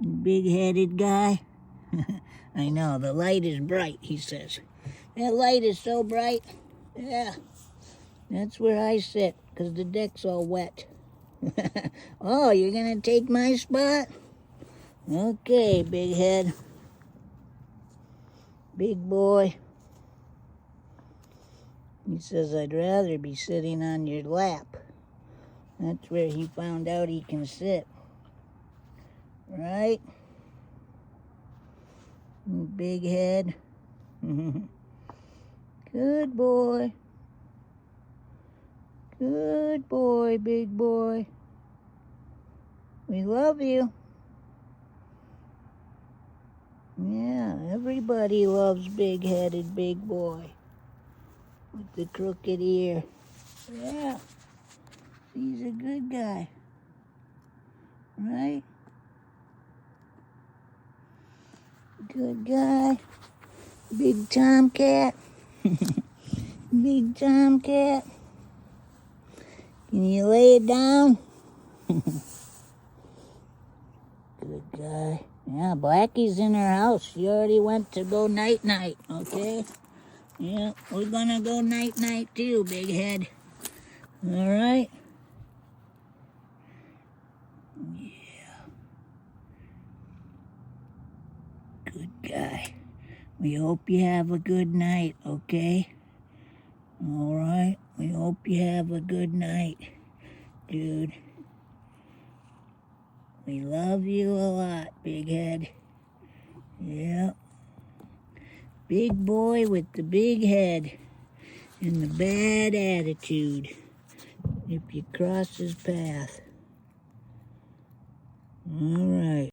Big-headed guy. I know, the light is bright, he says. That light is so bright. Yeah, that's where I sit, because the deck's all wet. Oh, you're going to take my spot? Okay, big head. Big boy. He says, I'd rather be sitting on your lap. That's where he found out he can sit. Right? Big head. Good boy. Good boy, big boy. We love you. Yeah, everybody loves big-headed big boy with the crooked ear. Yeah, he's a good guy, right? Good guy. Big tomcat. Big tomcat. Can you lay it down? Good guy. Yeah, Blackie's in her house. She already went to go night-night, okay? Yeah, we're gonna go night-night too, big head. All right? Yeah. Good guy. We hope you have a good night, okay? All right? We hope you have a good night, dude. We love you a lot, big head. Yeah. Big boy with the big head and the bad attitude if you cross his path. All right.